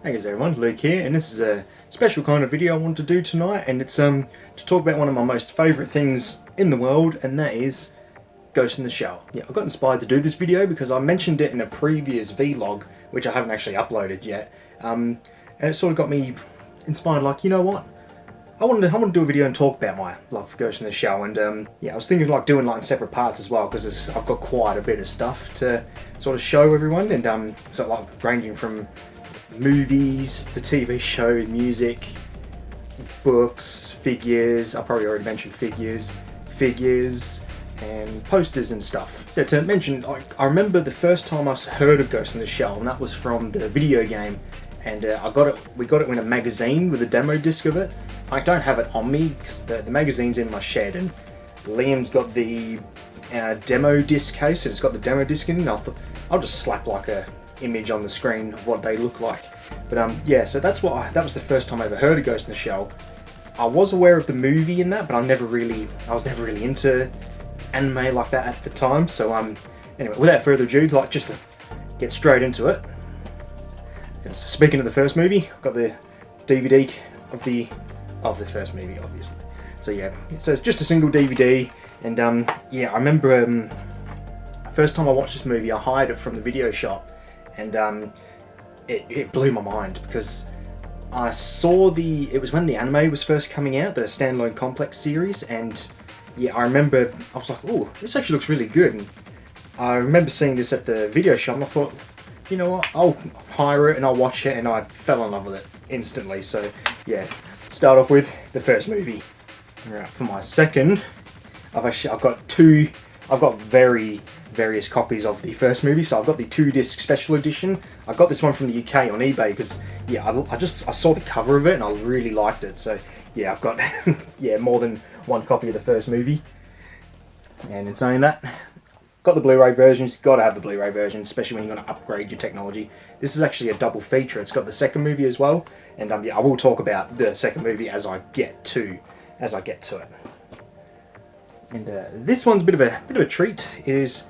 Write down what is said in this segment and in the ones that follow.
Hey guys everyone, Luke here, and this is a special kind of video I wanted to do tonight, and it's to talk about one of my most favourite things in the world, and that is Ghost in the Shell. Yeah, I got inspired to do this video because I mentioned it in a previous vlog, which I haven't actually uploaded yet, and it sort of got me inspired, like, you know what, I want to do a video and talk about my love for Ghost in the Shell, and yeah, I was thinking like doing like in separate parts as well, because I've got quite a bit of stuff to sort of show everyone, and so like ranging from movies, the TV show, music, books, figures. I probably already mentioned figures, and posters and stuff. So to mention, I remember the first time I heard of Ghost in the Shell, and that was from the video game, and we got it in a magazine with a demo disc of it. I don't have it on me because the magazine's in my shed, and Liam's got the demo disc case, and it's got the demo disc in it, and I thought I'll just slap like a image on the screen of what they look like. But yeah, so that was the first time I ever heard of Ghost in the Shell. I was aware of the movie in that, but I was never really into anime like that at the time. So anyway, without further ado, like just to get straight into it. Speaking of the first movie, I've got the DVD of the first movie, obviously. So yeah, so it's just a single DVD, and yeah, I remember first time I watched this movie, I hired it from the video shop, and it blew my mind because I saw it was when the anime was first coming out, the standalone Complex series, and yeah, I remember I was like, oh, this actually looks really good, and I remember seeing this at the video shop, and I thought, you know what, I'll hire it and I'll watch it, and I fell in love with it instantly. So yeah, start off with the first movie. Right, for my second, I've got various copies of the first movie. So I've got the 2-disc special edition. I got this one from the UK on eBay because yeah, I saw the cover of it and I really liked it. So yeah, I've got yeah, more than one copy of the first movie. And in saying that, got the Blu-ray version. You've got to have the Blu-ray version, especially when you're going to upgrade your technology. This is actually a double feature. It's got the second movie as well, and yeah, I will talk about the second movie as I get to it. And this one's a bit of a treat. It is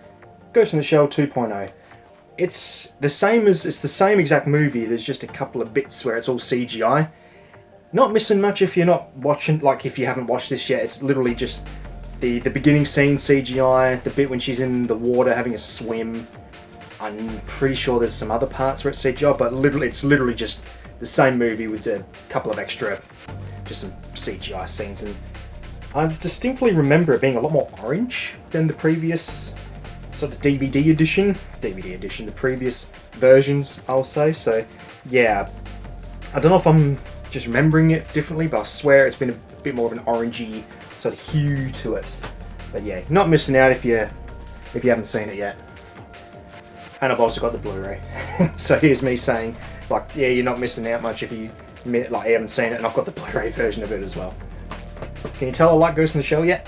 Ghost in the Shell 2.0. It's the same exact movie. There's just a couple of bits where it's all CGI. Not missing much if you're not watching. Like if you haven't watched this yet, it's literally just the beginning scene CGI. The bit when she's in the water having a swim. I'm pretty sure there's some other parts where it's CGI, but it's literally just the same movie with a couple of extra, just some CGI scenes. And I distinctly remember it being a lot more orange than the previous sort of DVD edition, the previous versions, I'll say. So yeah, I don't know if I'm just remembering it differently, but I swear it's been a bit more of an orangey sort of hue to it. But yeah, not missing out if you haven't seen it yet. And I've also got the Blu-ray. So here's me saying, like, yeah, you're not missing out much if you haven't seen it, and I've got the Blu-ray version of it as well. Can you tell I like Ghost in the Shell yet?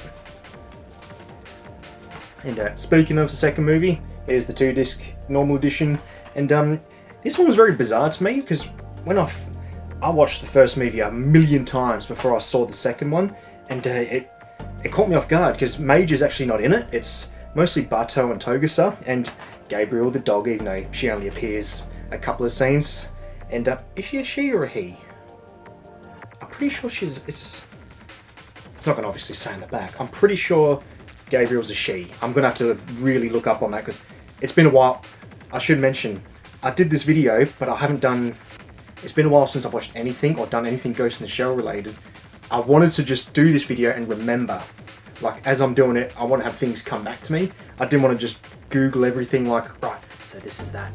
And speaking of the second movie, here's the 2-disc normal edition, and this one was very bizarre to me because when I watched the first movie a million times before I saw the second one, and it caught me off guard because Major's actually not in it. It's mostly Bato and Togusa and Gabriel the dog, even though she only appears a couple of scenes. And is she a she or a he? I'm pretty sure it's not going to obviously say in the back. I'm pretty sure Gabriel's a she. I'm going to have to really look up on that because it's been a while. I should mention, I did this video, but it's been a while since I've watched anything or done anything Ghost in the Shell related. I wanted to just do this video and remember, like as I'm doing it, I want to have things come back to me. I didn't want to just Google everything like, right, so this is that,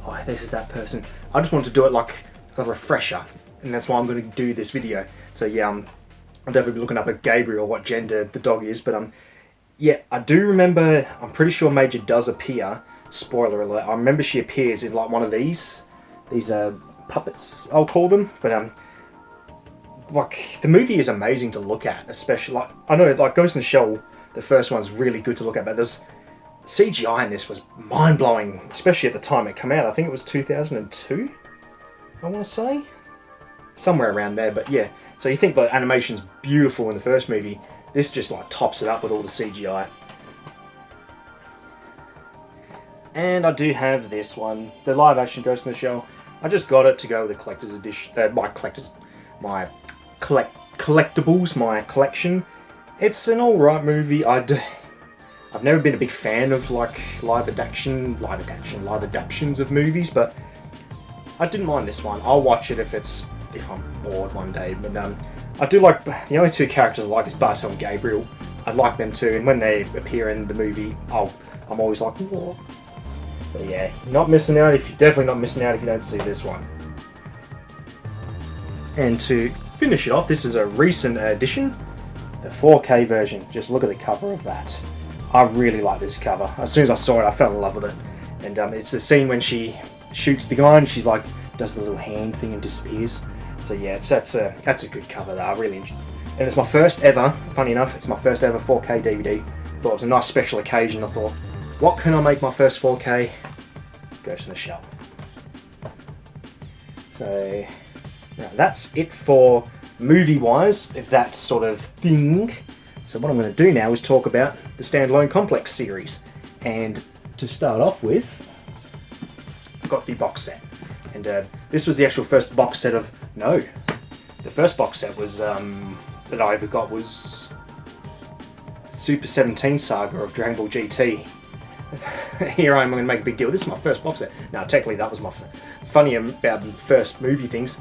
oh, this is that person. I just wanted to do it like a refresher, and that's why I'm going to do this video. So yeah, I'm definitely looking up at Gabriel, what gender the dog is, but yeah, I do remember, I'm pretty sure Major does appear, spoiler alert, I remember she appears in like one of these puppets, I'll call them, but like the movie is amazing to look at, especially like, I know like Ghost in the Shell, the first one's really good to look at, but there's CGI in this was mind-blowing, especially at the time it came out. I think it was 2002, I want to say, somewhere around there, but yeah. So you think the animation's beautiful in the first movie, this just like tops it up with all the CGI. And I do have this one, the live action Ghost in the Shell. I just got it to go with the collector's edition, my collectibles, my collection. It's an alright movie. I've never been a big fan of like live adaptations of movies, but I didn't mind this one. I'll watch it if I'm bored one day. But I do like the only two characters I like is Bartel and Gabriel. I like them too, and when they appear in the movie, I'm always like, whoa. But yeah, definitely not missing out if you don't see this one. And to finish it off, this is a recent edition, the 4K version. Just look at the cover of that. I really like this cover. As soon as I saw it, I fell in love with it. And it's the scene when she shoots the guy and she's like, does the little hand thing and disappears. So yeah, that's a good cover that I really enjoyed. And it's my first ever, funny enough, it's my first ever 4K DVD. Thought it was a nice special occasion. I thought, what can I make my first 4K? Ghost in the Shell. So now that's it for movie-wise, if that sort of thing. So what I'm going to do now is talk about the Standalone Complex series. And to start off with, I've got the box set. And this was the actual first box set of... No. The first box set was that I ever got was Super 17 Saga of Dragon Ball GT. Here I'm going to make a big deal. This is my first box set. Now, technically, that was my funny about the first movie things.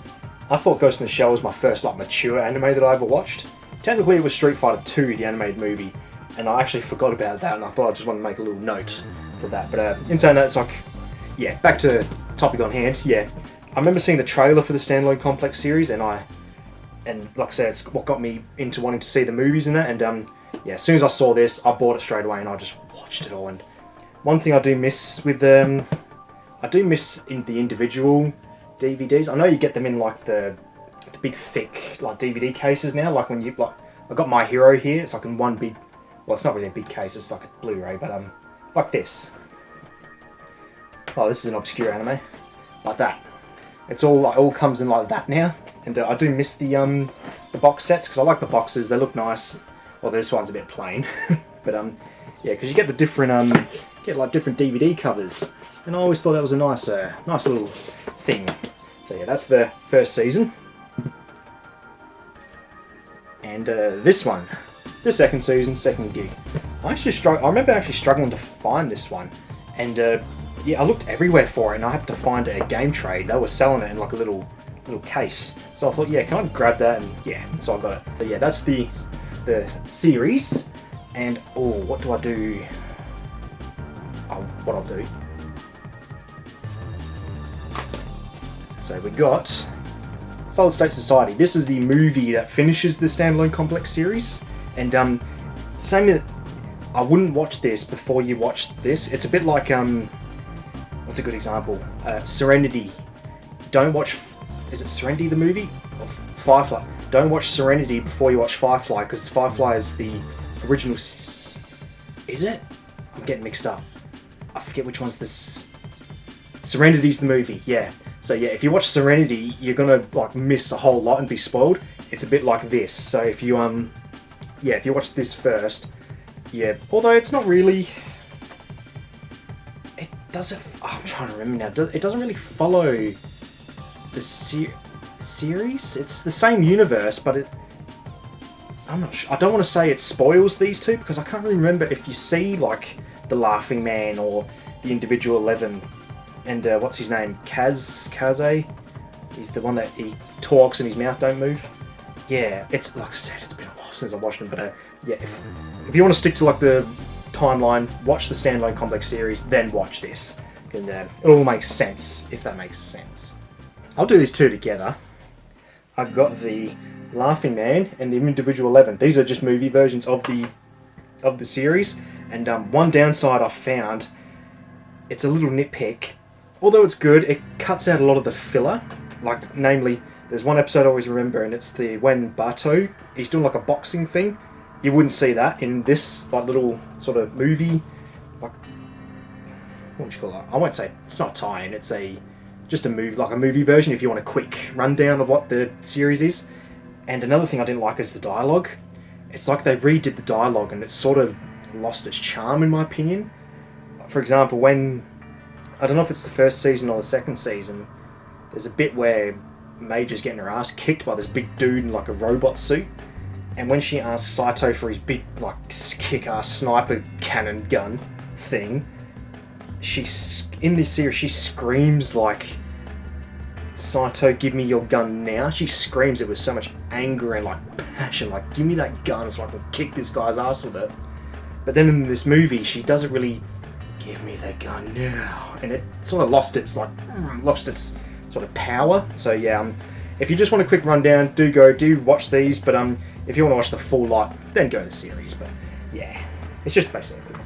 I thought Ghost in the Shell was my first like mature anime that I ever watched. Technically, it was Street Fighter 2, the animated movie, and I actually forgot about that, and I thought I just wanted to make a little note for that. But in saying that, it's like, yeah, back to topic on hand. Yeah, I remember seeing the trailer for the Standalone Complex series, and like I said, it's what got me into wanting to see the movies and that. And yeah, as soon as I saw this, I bought it straight away, and I just watched it all. And one thing I do miss with in the individual DVDs. I know you get them in like the big thick like DVD cases now. Like when you like, I got My Hero here. It's like in one big. Well, it's not really a big case. It's like a Blu-ray, but like this. Oh, this is an obscure anime. Like that. It's all comes in like that now. And I do miss the box sets because I like the boxes. They look nice. Well, this one's a bit plain, but yeah, because you get the different different DVD covers, and I always thought that was a nice little thing. So yeah, that's the first season, and this one, the second season, second gig. I remember actually struggling to find this one, and yeah, I looked everywhere for it, and I had to find a game trade. They were selling it in like a little case. So I thought, yeah, can I grab that? And yeah, so I got it. But yeah, that's the series. And oh, what do I do? Oh, what I'll do. So we got Solid State Society. This is the movie that finishes the Standalone Complex series. And I wouldn't watch this before you watch this. It's a bit like what's a good example? Serenity. Don't watch. Is it Serenity the movie? Or Firefly? Don't watch Serenity before you watch Firefly, because Firefly is the original. Is it? I'm getting mixed up. I forget which one's this. Serenity's the movie. Yeah. So yeah, if you watch Serenity, you're gonna like miss a whole lot and be spoiled. It's a bit like this. So if you yeah, if you watch this first, yeah. Although it's not really. It doesn't. I'm trying to remember now. It doesn't really follow the series. It's the same universe, but I'm not sure. I don't want to say it spoils these two because I can't really remember if you see like the Laughing Man or the Individual 11 and what's his name, Kaze. He's the one that he talks and his mouth don't move. Yeah, it's like I said, it's been a while since I watched him, but yeah, if you want to stick to like the timeline, watch the Standalone Complex series, then watch this, and it all makes sense if that makes sense. I'll do these two together. I've got the Laughing Man and the Individual 11. These are just movie versions of the series. And one downside I found, it's a little nitpick. Although it's good, it cuts out a lot of the filler. Like, namely, there's one episode I always remember, and it's when Bato, he's doing like a boxing thing. You wouldn't see that in this like little sort of movie. Like, what would you call it? I won't say it's not a tie-in. It's just a movie, like a movie version. If you want a quick rundown of what the series is. And another thing I didn't like is the dialogue. It's like they redid the dialogue, and it's sort of lost its charm in my opinion. For example, when I don't know if it's the first season or the second season, there's a bit where Major's getting her ass kicked by this big dude in like a robot suit, and when she asks Saito for his big like kick-ass sniper cannon gun thing, in this series she screams like, "Saito, give me your gun now." She screams it with so much anger and like passion, like, "Give me that gun so I can kick this guy's ass with it." But then in this movie, she doesn't really give me that gun now, and it sort of lost its sort of power. So yeah, if you just want a quick rundown, do watch these. But if you want to watch the full lot, then go to the series. But yeah, it's just basically.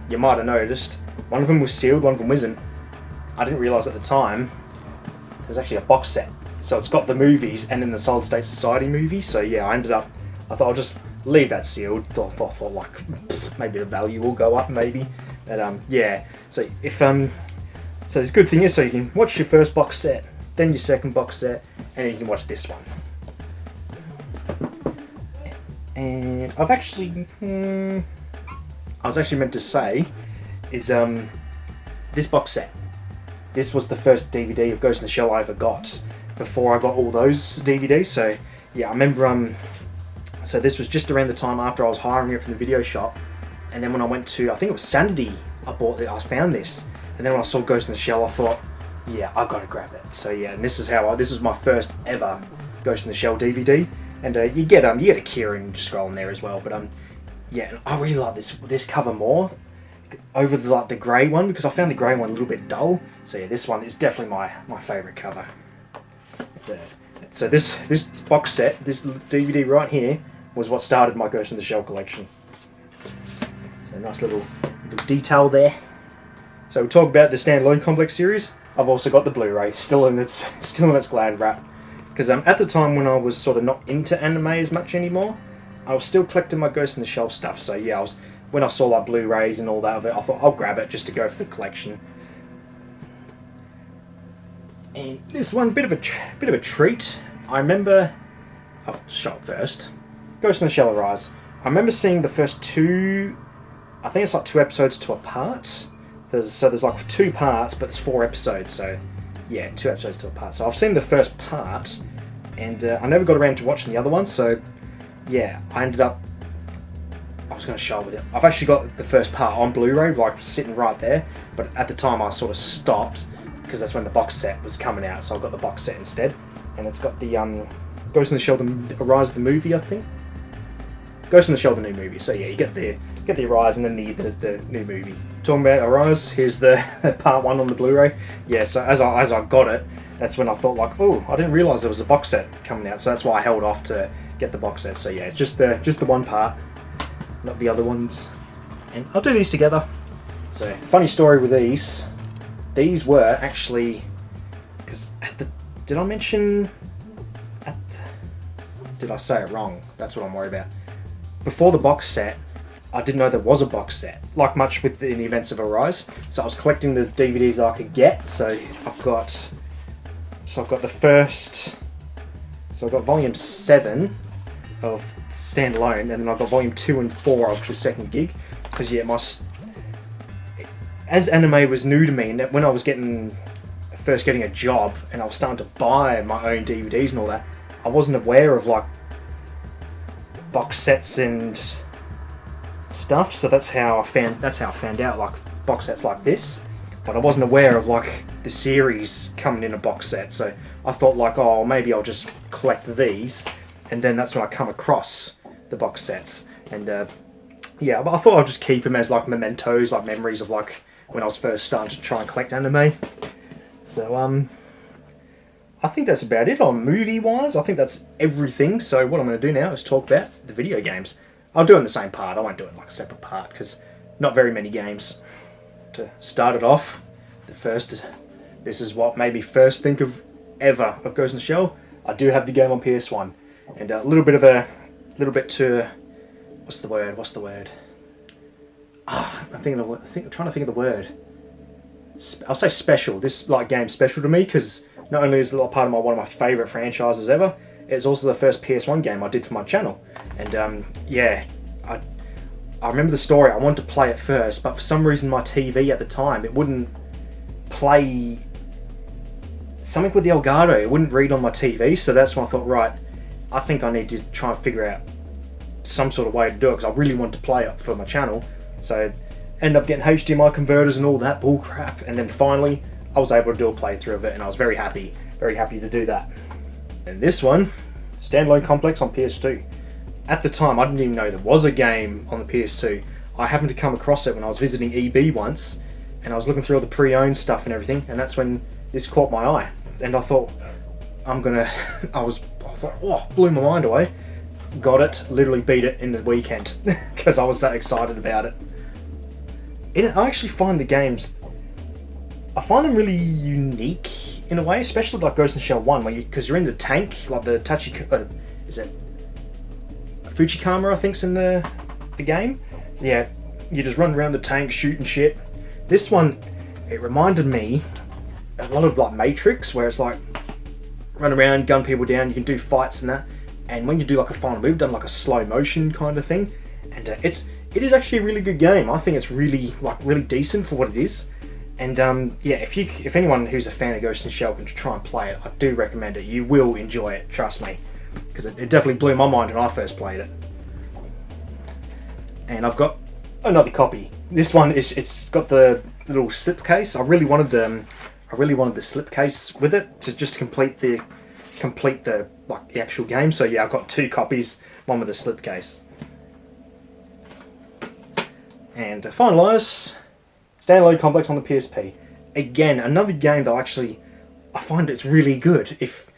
You might have noticed one of them was sealed, one of them wasn't. I didn't realise at the time it was actually a box set. So it's got the movies and then the Solid State Society movie. So yeah, I thought I'll just leave that sealed. Thought like maybe the value will go up, maybe. But yeah. So if so the good thing is, so you can watch your first box set, then your second box set, and then you can watch this one. And I've actually, I was actually meant to say, is this box set. This was the first DVD of Ghost in the Shell I ever got before I got all those DVDs. So yeah, I remember so this was just around the time after I was hiring it from the video shop, and then when I went to, I think it was Sanity, I found this, and then when I saw Ghost in the Shell, I thought, yeah, I gotta grab it. So yeah, and this was my first ever Ghost in the Shell DVD, and you get a Kieran scroll in there as well. But yeah, and I really like this cover more over the grey one, because I found the grey one a little bit dull. So yeah, this one is definitely my favourite cover. So this box set, this DVD right here, was what started my Ghost in the Shell collection. So nice little detail there. So we talk about the standalone complex series. I've also got the Blu-ray still in its glad wrap, because at the time when I was sort of not into anime as much anymore, I was still collecting my Ghost in the Shell stuff. So yeah, when I saw like Blu-rays and all that of it, I thought I'll grab it just to go for the collection. And this one, bit of a treat. I remember, I'll show it first. Ghost in the Shell Arise. I remember seeing the first two. I think it's like 2 episodes to a part. There's like 2 parts, but there's 4 episodes. So yeah, 2 episodes to a part. So I've seen the first part, and I never got around to watching the other one. So yeah, I was going to show it with it. I've actually got the first part on Blu-ray, like sitting right there. But at the time, I sort of stopped because that's when the box set was coming out. So I got the box set instead, and it's got the Ghost in the Shell, the Arise of the movie, I think. Ghost in the Shell, the new movie. So yeah, you get the Arise and then the new movie. Talking about Arise, here's the part 1 on the Blu-ray. Yeah, so as I got it, that's when I thought like, oh, I didn't realise there was a box set coming out. So that's why I held off to get the box set. So yeah, just the one part, not the other ones. And I'll do these together. So funny story with these. These were actually, because did I say it wrong? That's what I'm worried about. Before the box set, I didn't know there was a box set, like much in the events of Arise. So I was collecting the DVDs that I could get. So I've got the first, so I've got volume 7 of standalone, and then I've got volume 2 and 4 of the second gig. Because yeah, as anime was new to me, and when I was first getting a job and I was starting to buy my own DVDs and all that, I wasn't aware of like box sets and stuff. So that's how I found out like box sets like this. But I wasn't aware of like the series coming in a box set. So I thought like, oh, maybe I'll just collect these, and then that's when I come across the box sets. And yeah, but I thought I'd just keep them as like mementos, like memories of like when I was first starting to try and collect anime. So I think that's about it on movie-wise. I think that's everything. So what I'm going to do now is talk about the video games. I'll do it in the same part. I won't do it in like a separate part because not very many games. To start it off, this is what made me first think of ever of Ghost in the Shell. I do have the game on PS1, and a little bit to what's the word? I'm trying to think of the word. I'll say special. This like game's special to me because not only is it a part of one of my favourite franchises ever, it's also the first PS1 game I did for my channel. And yeah, I remember the story. I wanted to play it first, but for some reason my TV at the time, it wouldn't play something with the Elgato, it wouldn't read on my TV, so that's when I thought, right, I think I need to try and figure out some sort of way to do it, because I really wanted to play it for my channel. So ended up getting HDMI converters and all that bull crap, and then finally I was able to do a playthrough of it, and I was very happy to do that. And this one, Standalone Complex on PS2. At the time, I didn't even know there was a game on the PS2. I happened to come across it when I was visiting EB once, and I was looking through all the pre-owned stuff and everything, and that's when this caught my eye. And I thought, I thought, oh, blew my mind away. Got it, literally beat it in the weekend, because I was that excited about it. I actually find the games, I find them really unique in a way, especially like Ghost in the Shell 1, because you're in the tank, like the is it Fujikama, I think's in the game. So yeah, you just run around the tank shooting shit. This one, it reminded me a lot of like Matrix, where it's like run around, gun people down, you can do fights and that. And when you do like a final move, done like a slow motion kind of thing, and it is actually a really good game. I think it's really decent for what it is. And yeah, if anyone who's a fan of Ghost in the Shell can try and play it, I do recommend it. You will enjoy it, trust me, because it definitely blew my mind when I first played it. And I've got another copy. This one it's got the little slipcase. I really wanted the slipcase with it to just complete the actual game. So yeah, I've got two copies, one with a slipcase. And to finalise, Standalone Complex on the PSP. Again, another game that I find it's really good. If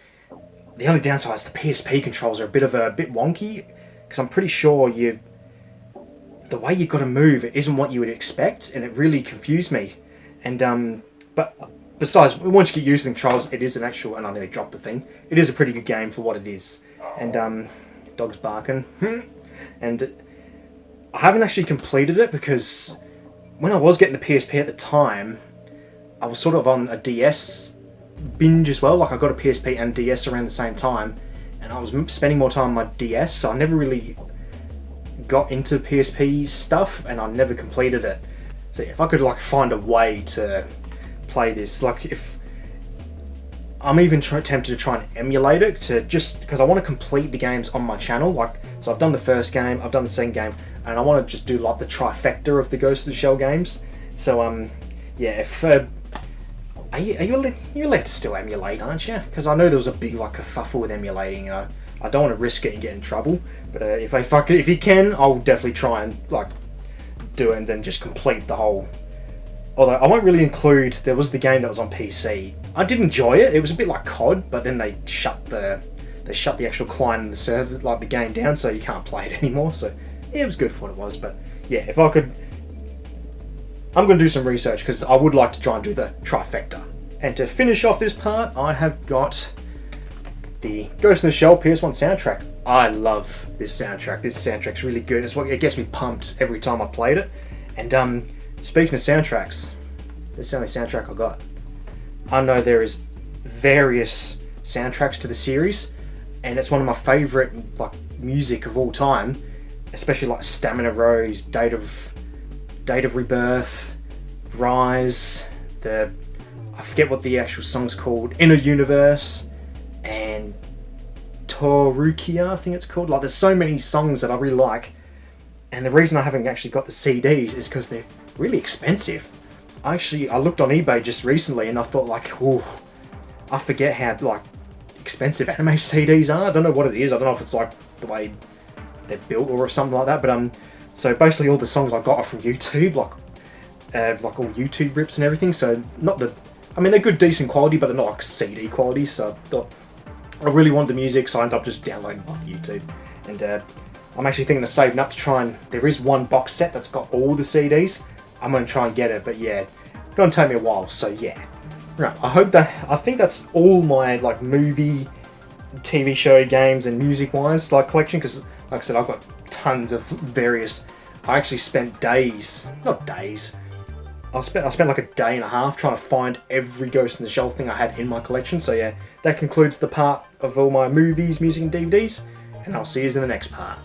the only downside is the PSP controls are a bit wonky, because I'm pretty sure the way you've got to move, it isn't what you would expect, and it really confused me. And but besides, once you get used to the controls, it is an actual, and I nearly dropped the thing, it is a pretty good game for what it is. And dog's barking. And I haven't actually completed it, because when I was getting the PSP at the time, I was sort of on a DS binge as well. Like, I got a PSP and DS around the same time, and I was spending more time on my DS, so I never really got into PSP stuff, and I never completed it. So if I could like find a way to play this, like if I'm even tempted to try and emulate it, to just because I want to complete the games on my channel. Like, so I've done the first game, I've done the second game, and I want to just do like the trifecta of the Ghost of the Shell games. So yeah, if are you allowed to still emulate, aren't you? Because I know there was a big like kerfuffle with emulating. I don't want to risk it and get in trouble. But if you can, I'll definitely try and like do it and then just complete the whole. Although I won't really include, there was the game that was on PC. I did enjoy it. It was a bit like COD, but then they shut the actual client and the server, like the game down, so you can't play it anymore. So yeah, it was good for what it was. But yeah, if I could, I'm going to do some research, because I would like to try and do the trifecta. And to finish off this part, I have got the Ghost in the Shell PS1 soundtrack. I love this soundtrack. This soundtrack's really good. It gets me pumped every time I played it. And speaking of soundtracks, this is the only soundtrack I got. I know there is various soundtracks to the series, and it's one of my favourite like music of all time, especially like Stamina Rose, Date of Rebirth, Rise, I forget what the actual song's called, Inner Universe, and Torukia, I think it's called. Like, there's so many songs that I really like, and the reason I haven't actually got the CDs is because they're really expensive. I looked on eBay just recently, and I thought like, oh, I forget how like expensive anime CDs are. I don't know what it is. I don't know if it's like the way they're built or something like that. But so basically all the songs I got are from YouTube, like all YouTube rips and everything. So I mean they're good, decent quality, but they're not like CD quality. So I thought I really want the music, so I ended up just downloading it off YouTube. And I'm actually thinking of saving up to try and. There is one box set that's got all the CDs. I'm going to try and get it, but yeah, it's going to take me a while, so yeah. Right, I think that's all my like movie, TV show, games, and music-wise like collection, because like I said, I've got tons of various. I actually spent not days, I spent like a day and a half trying to find every Ghost in the Shell thing I had in my collection, so yeah, that concludes the part of all my movies, music, and DVDs, and I'll see you in the next part.